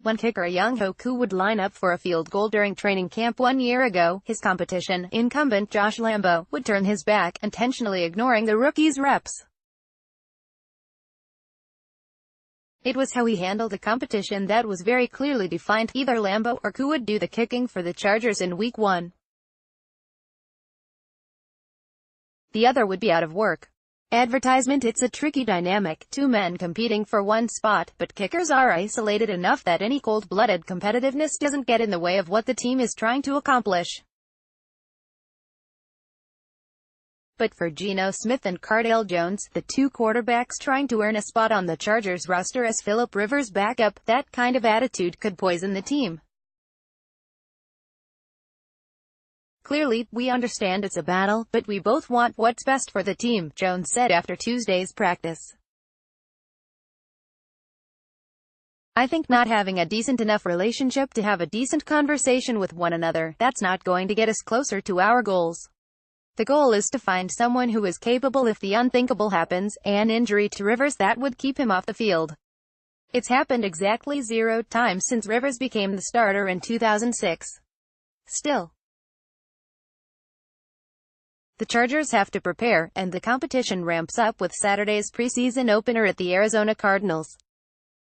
When kicker Young Hoku would line up for a field goal during training camp 1 year ago, his competition, incumbent Josh Lambo, would turn his back, intentionally ignoring the rookie's reps. It was how he handled a competition that was very clearly defined. Either Lambo or Hoku would do the kicking for the Chargers in Week 1. The other would be out of work. Advertisement. It's a tricky dynamic, two men competing for one spot, but kickers are isolated enough that any cold-blooded competitiveness doesn't get in the way of what the team is trying to accomplish. But for Geno Smith and Cardale Jones, the two quarterbacks trying to earn a spot on the Chargers roster as Philip Rivers' backup, that kind of attitude could poison the team. Clearly, we understand it's a battle, but we both want what's best for the team, Jones said after Tuesday's practice. I think not having a decent enough relationship to have a decent conversation with one another, that's not going to get us closer to our goals. The goal is to find someone who is capable if the unthinkable happens, an injury to Rivers that would keep him off the field. It's happened exactly 0 times since Rivers became the starter in 2006. Still, the Chargers have to prepare, and the competition ramps up with Saturday's preseason opener at the Arizona Cardinals.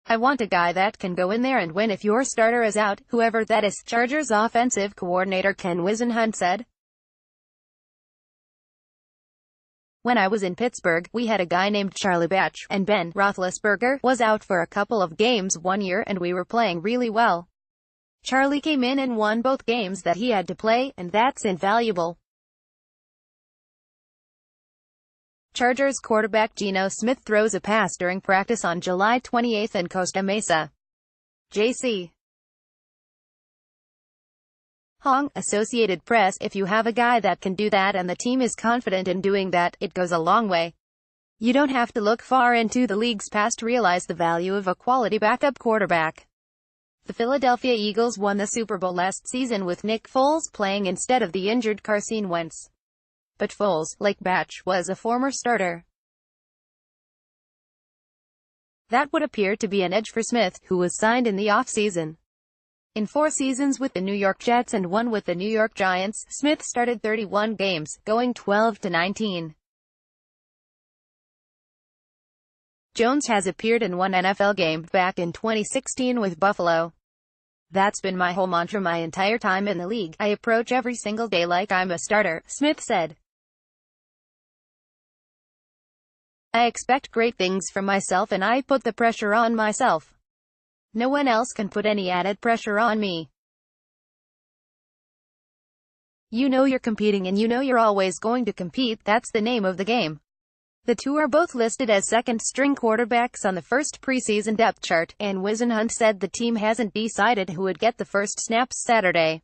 I want a guy that can go in there and win if your starter is out, whoever that is, Chargers offensive coordinator Ken Whisenhunt said. When I was in Pittsburgh, we had a guy named Charlie Batch, and Ben Roethlisberger was out for a couple of games 1 year and we were playing really well. Charlie came in and won both games that he had to play, and that's invaluable. Chargers quarterback Geno Smith throws a pass during practice on July 28 in Costa Mesa. J.C. Hong, Associated Press. If you have a guy that can do that and the team is confident in doing that, it goes a long way. You don't have to look far into the league's past to realize the value of a quality backup quarterback. The Philadelphia Eagles won the Super Bowl last season with Nick Foles playing instead of the injured Carson Wentz. But Foles, like Batch, was a former starter. That would appear to be an edge for Smith, who was signed in the offseason. In 4 seasons with the New York Jets and 1 with the New York Giants, Smith started 31 games, going 12-19. Jones has appeared in 1 NFL game, back in 2016 with Buffalo. That's been my whole mantra my entire time in the league. I approach every single day like I'm a starter, Smith said. I expect great things from myself and I put the pressure on myself. No one else can put any added pressure on me. You know you're competing and you know you're always going to compete, that's the name of the game. The two are both listed as second-string quarterbacks on the first preseason depth chart, and Whisenhunt said the team hasn't decided who would get the first snaps Saturday.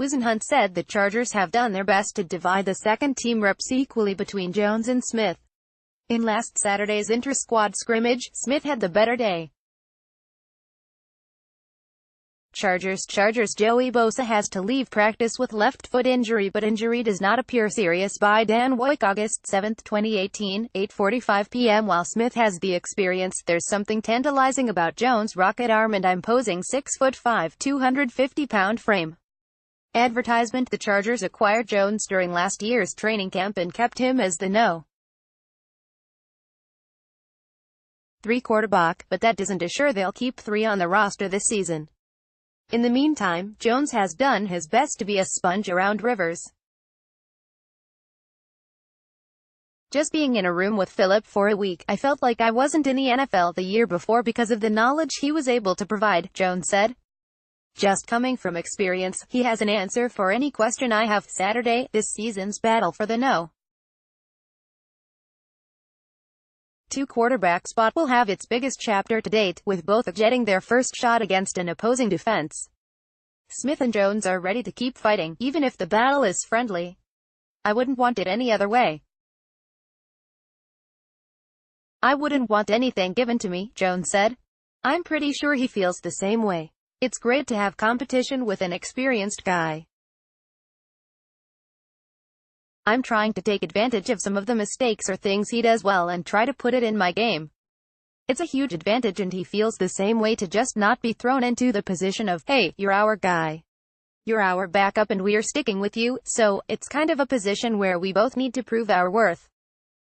Whisenhunt said the Chargers have done their best to divide the second-team reps equally between Jones and Smith. In last Saturday's inter-squad scrimmage, Smith had the better day. Chargers Joey Bosa has to leave practice with left foot injury, but injury does not appear serious by Dan Woik. August 7, 2018, 8:45 p.m. While Smith has the experience, there's something tantalizing about Jones' rocket arm and imposing 6'5", 250-pound frame. Advertisement. The Chargers acquired Jones during last year's training camp and kept him as the No. 3 quarterback, but that doesn't assure they'll keep 3 on the roster this season. In the meantime, Jones has done his best to be a sponge around Rivers. Just being in a room with Philip for a week, I felt like I wasn't in the NFL the year before because of the knowledge he was able to provide, Jones said. Just coming from experience, he has an answer for any question I have. Saturday, this season's battle for the No. 2 quarterback spot will have its biggest chapter to date, with both getting their first shot against an opposing defense. Smith and Jones are ready to keep fighting, even if the battle is friendly. I wouldn't want it any other way. I wouldn't want anything given to me, Jones said. I'm pretty sure he feels the same way. It's great to have competition with an experienced guy. I'm trying to take advantage of some of the mistakes or things he does well and try to put it in my game. It's a huge advantage and he feels the same way to just not be thrown into the position of, hey, you're our guy. You're our backup and we're sticking with you, so, it's kind of a position where we both need to prove our worth.